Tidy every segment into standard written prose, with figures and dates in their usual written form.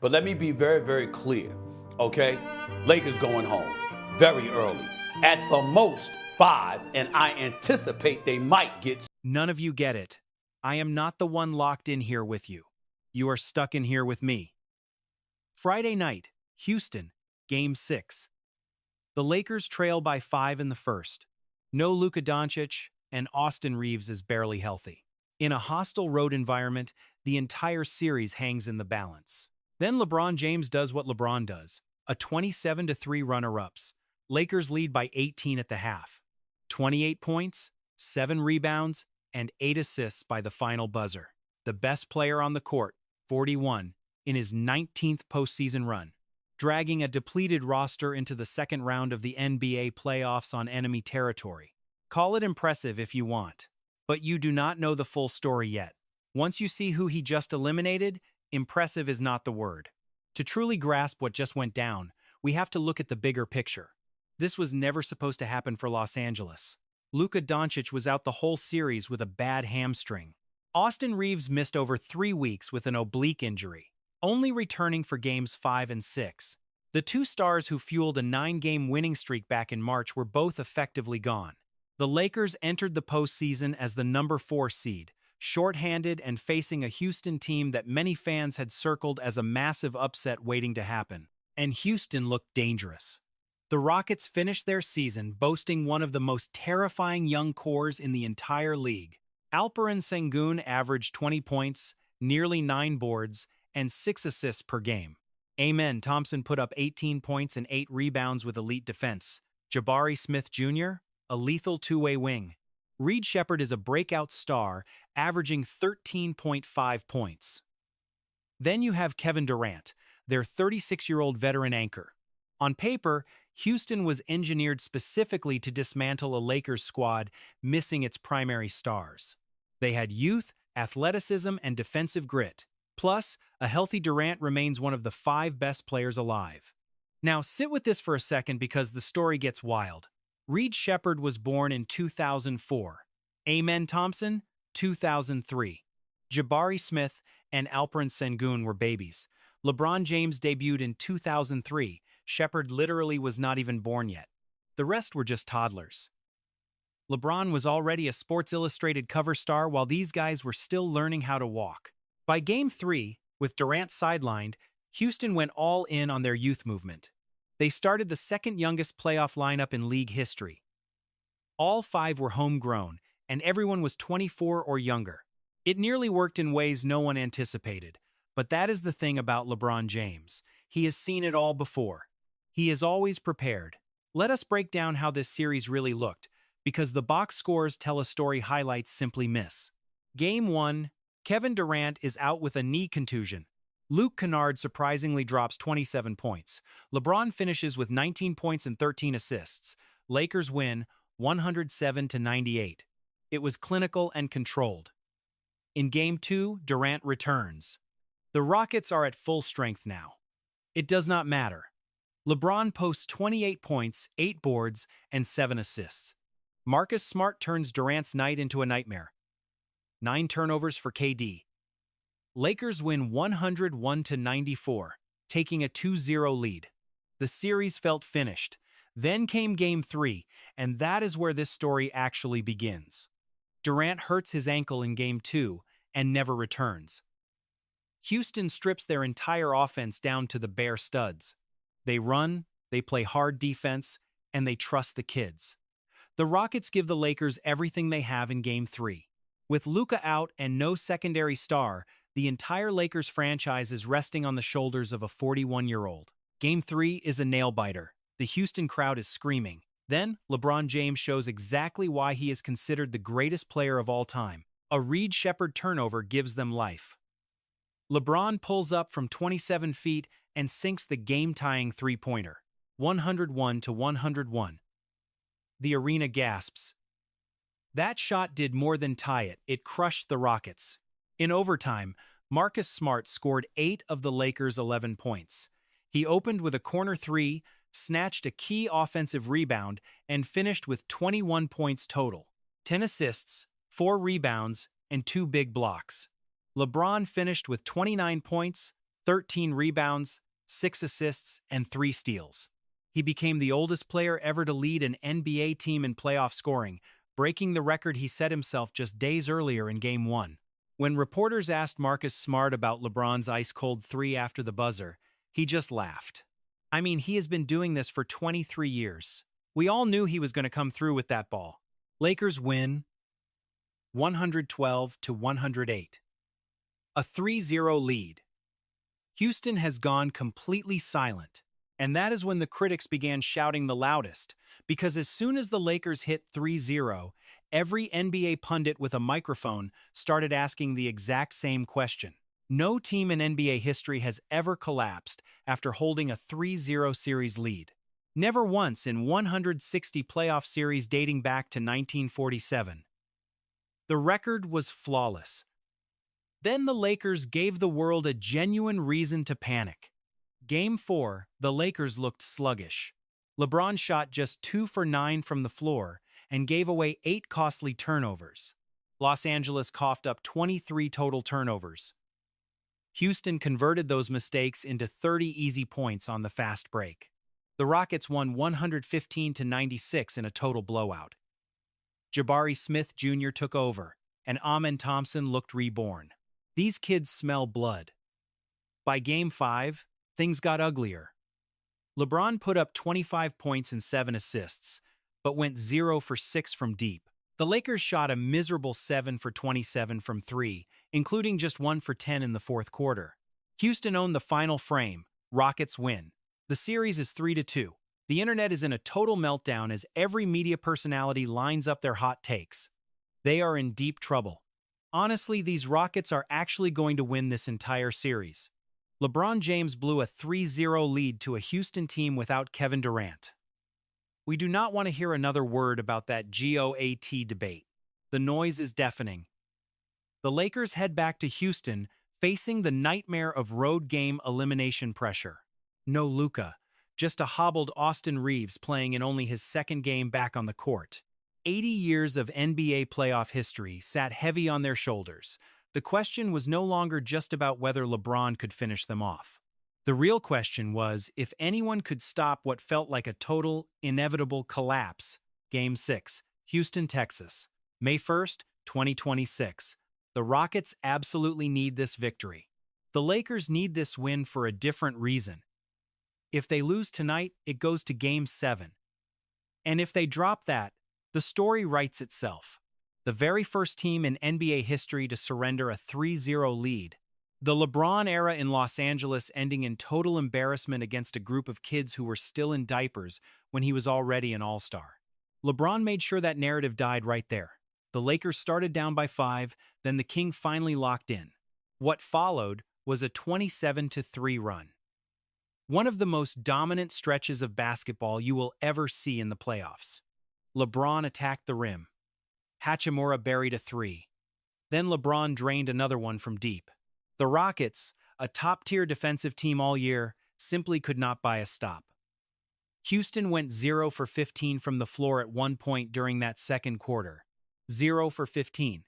But let me be very, very clear, okay? Lakers going home very early. At the most, 5, and I anticipate they might get. None of you get it. I am not the one locked in here with you. You are stuck in here with me. Friday night, Houston, Game 6. The Lakers trail by 5 in the first. No Luka Doncic, and Austin Reeves is barely healthy. In a hostile road environment, the entire series hangs in the balance. Then LeBron James does what LeBron does, a 27-3 runner-ups. Lakers lead by 18 at the half. 28 points, 7 rebounds, and 8 assists by the final buzzer. The best player on the court, 41, in his 19th postseason run, dragging a depleted roster into the second round of the NBA playoffs on enemy territory. Call it impressive if you want, but you do not know the full story yet. Once you see who he just eliminated, impressive is not the word. To truly grasp what just went down, we have to look at the bigger picture. This was never supposed to happen for Los Angeles. Luka Doncic was out the whole series with a bad hamstring. Austin Reeves missed over 3 weeks with an oblique injury, only returning for Games 5 and 6. The two stars who fueled a 9-game winning streak back in March were both effectively gone. The Lakers entered the postseason as the number 4 seed, short-handed and facing a Houston team that many fans had circled as a massive upset waiting to happen. And Houston looked dangerous. The Rockets finished their season boasting one of the most terrifying young cores in the entire league. Alperen Sengun averaged 20 points, nearly 9 boards, and 6 assists per game. Amen Thompson put up 18 points and 8 rebounds with elite defense. Jabari Smith Jr., a lethal two-way wing. Reed Shepherd is a breakout star, averaging 13.5 points. Then you have Kevin Durant, their 36-year-old veteran anchor. On paper, Houston was engineered specifically to dismantle a Lakers squad missing its primary stars. They had youth, athleticism, and defensive grit. Plus, a healthy Durant remains one of the 5 best players alive. Now sit with this for a second because the story gets wild. Reed Shepherd was born in 2004. Amen Thompson, 2003. Jabari Smith and Alperen Sengun were babies. LeBron James debuted in 2003. Shepherd literally was not even born yet. The rest were just toddlers. LeBron was already a Sports Illustrated cover star while these guys were still learning how to walk. By Game 3, with Durant sidelined, Houston went all in on their youth movement. They started the second youngest playoff lineup in league history. All 5 were homegrown, and everyone was 24 or younger. It nearly worked in ways no one anticipated. But that is the thing about LeBron James. He has seen it all before. He is always prepared. Let us break down how this series really looked, because the box scores tell a story highlights simply miss. Game 1, Kevin Durant is out with a knee contusion. Luke Kennard surprisingly drops 27 points. LeBron finishes with 19 points and 13 assists. Lakers win 107-98. It was clinical and controlled. In Game 2, Durant returns. The Rockets are at full strength now. It does not matter. LeBron posts 28 points, 8 boards, and 7 assists. Marcus Smart turns Durant's night into a nightmare. 9 turnovers for KD. Lakers win 101-94, taking a 2-0 lead. The series felt finished. Then came Game 3, and that is where this story actually begins. Durant hurts his ankle in Game 2 and never returns. Houston strips their entire offense down to the bare studs. They run, they play hard defense, and they trust the kids. The Rockets give the Lakers everything they have in Game 3. With Luka out and no secondary star, the entire Lakers franchise is resting on the shoulders of a 41-year-old. Game 3 is a nail-biter. The Houston crowd is screaming. Then, LeBron James shows exactly why he is considered the greatest player of all time. A Reed Shepherd turnover gives them life. LeBron pulls up from 27 feet and sinks the game-tying three-pointer, 101-101. The arena gasps. That shot did more than tie it. It crushed the Rockets. In overtime, Marcus Smart scored 8 of the Lakers' 11 points. He opened with a corner 3, snatched a key offensive rebound, and finished with 21 points total, 10 assists, 4 rebounds, and 2 big blocks. LeBron finished with 29 points, 13 rebounds, 6 assists, and 3 steals. He became the oldest player ever to lead an NBA team in playoff scoring, breaking the record he set himself just days earlier in Game 1. When reporters asked Marcus Smart about LeBron's ice-cold three after the buzzer, he just laughed. I mean, he has been doing this for 23 years. We all knew he was going to come through with that ball. Lakers win 112-108. A 3-0 lead. Houston has gone completely silent, and that is when the critics began shouting the loudest, because as soon as the Lakers hit 3-0, every NBA pundit with a microphone started asking the exact same question. No team in NBA history has ever collapsed after holding a 3-0 series lead. Never once in 160 playoff series dating back to 1947. The record was flawless. Then the Lakers gave the world a genuine reason to panic. Game 4, the Lakers looked sluggish. LeBron shot just 2 for 9 from the floor and gave away 8 costly turnovers. Los Angeles coughed up 23 total turnovers. Houston converted those mistakes into 30 easy points on the fast break. The Rockets won 115-96 in a total blowout. Jabari Smith Jr. took over, and Amen Thompson looked reborn. These kids smell blood. By Game 5, things got uglier. LeBron put up 25 points and 7 assists, but went 0 for 6 from deep. The Lakers shot a miserable 7 for 27 from 3, including just 1 for 10 in the fourth quarter. Houston owned the final frame. Rockets win. The series is 3-2. The internet is in a total meltdown as every media personality lines up their hot takes. They are in deep trouble. Honestly, these Rockets are actually going to win this entire series. LeBron James blew a 3-0 lead to a Houston team without Kevin Durant. We do not want to hear another word about that GOAT debate. The noise is deafening. The Lakers head back to Houston, facing the nightmare of road game elimination pressure. No Luka, just a hobbled Austin Reeves playing in only his second game back on the court. 80 years of NBA playoff history sat heavy on their shoulders. The question was no longer just about whether LeBron could finish them off. The real question was if anyone could stop what felt like a total, inevitable collapse. Game 6, Houston, Texas. May 1st, 2026. The Rockets absolutely need this victory. The Lakers need this win for a different reason. If they lose tonight, it goes to Game 7. And if they drop that, the story writes itself. The very first team in NBA history to surrender a 3-0 lead. The LeBron era in Los Angeles ending in total embarrassment against a group of kids who were still in diapers when he was already an all-star. LeBron made sure that narrative died right there. The Lakers started down by 5, then the King finally locked in. What followed was a 27-3 run. One of the most dominant stretches of basketball you will ever see in the playoffs. LeBron attacked the rim. Hachimura buried a 3. Then LeBron drained another one from deep. The Rockets, a top-tier defensive team all year, simply could not buy a stop. Houston went 0 for 15 from the floor at one point during that second quarter. 0 for 15.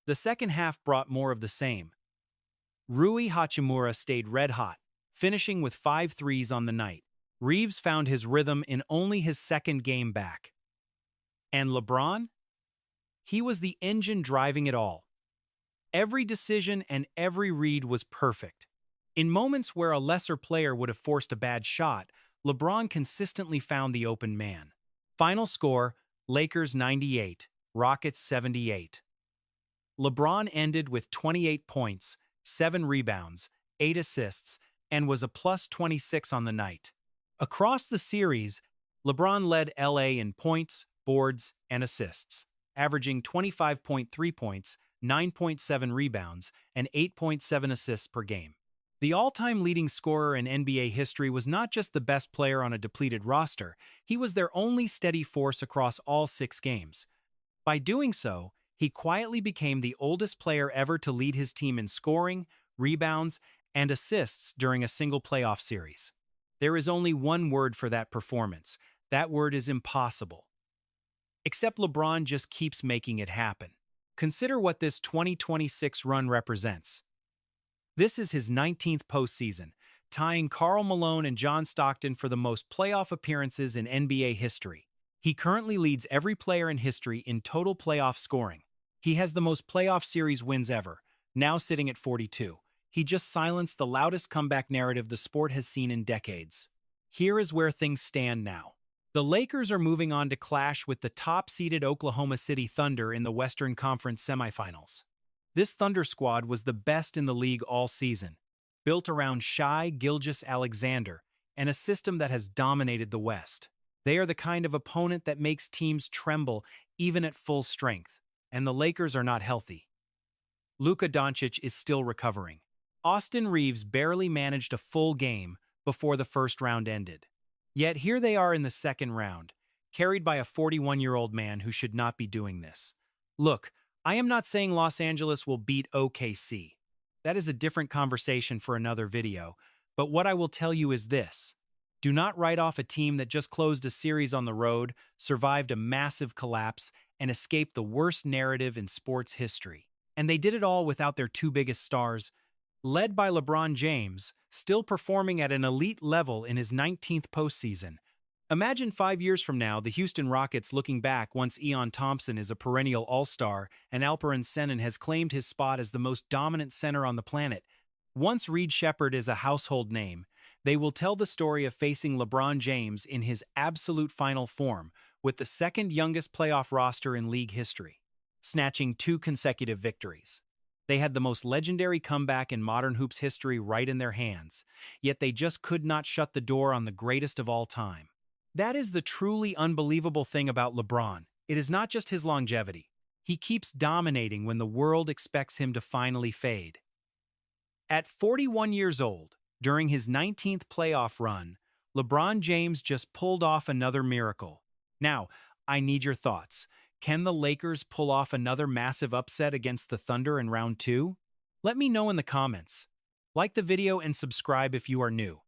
The second half brought more of the same. Rui Hachimura stayed red-hot, finishing with 5 threes on the night. Reeves found his rhythm in only his second game back. And LeBron? He was the engine driving it all. Every decision and every read was perfect. In moments where a lesser player would have forced a bad shot, LeBron consistently found the open man. Final score, Lakers 98, Rockets 78. LeBron ended with 28 points, 7 rebounds, 8 assists, and was a plus 26 on the night. Across the series, LeBron led LA in points, boards, and assists, averaging 25.3 points, 9.7 rebounds, and 8.7 assists per game. The all-time leading scorer in NBA history was not just the best player on a depleted roster, he was their only steady force across all 6 games. By doing so, he quietly became the oldest player ever to lead his team in scoring, rebounds, and assists during a single playoff series. There is only one word for that performance. That word is impossible. Except LeBron just keeps making it happen. Consider what this 2026 run represents. This is his 19th postseason, tying Karl Malone and John Stockton for the most playoff appearances in NBA history. He currently leads every player in history in total playoff scoring. He has the most playoff series wins ever, now sitting at 42. He just silenced the loudest comeback narrative the sport has seen in decades. Here is where things stand now. The Lakers are moving on to clash with the top-seeded Oklahoma City Thunder in the Western Conference semifinals. This Thunder squad was the best in the league all season, built around Shai Gilgeous-Alexander and a system that has dominated the West. They are the kind of opponent that makes teams tremble even at full strength, and the Lakers are not healthy. Luka Doncic is still recovering. Austin Reeves barely managed a full game before the first round ended. Yet here they are in the second round, carried by a 41-year-old man who should not be doing this. Look, I am not saying Los Angeles will beat OKC. That is a different conversation for another video, but what I will tell you is this. Do not write off a team that just closed a series on the road, survived a massive collapse, and escaped the worst narrative in sports history. And they did it all without their two biggest stars, led by LeBron James, still performing at an elite level in his 19th postseason. Imagine 5 years from now, the Houston Rockets looking back once Eon Thompson is a perennial all-star and Alperen Sengun has claimed his spot as the most dominant center on the planet. Once Reed Sheppard is a household name, they will tell the story of facing LeBron James in his absolute final form with the second youngest playoff roster in league history, snatching 2 consecutive victories. They had the most legendary comeback in modern hoops history right in their hands, yet they just could not shut the door on the greatest of all time. That is the truly unbelievable thing about LeBron. It is not just his longevity. He keeps dominating when the world expects him to finally fade. At 41 years old, during his 19th playoff run, LeBron James just pulled off another miracle. Now, I need your thoughts. Can the Lakers pull off another massive upset against the Thunder in round 2? Let me know in the comments. Like the video and subscribe if you are new.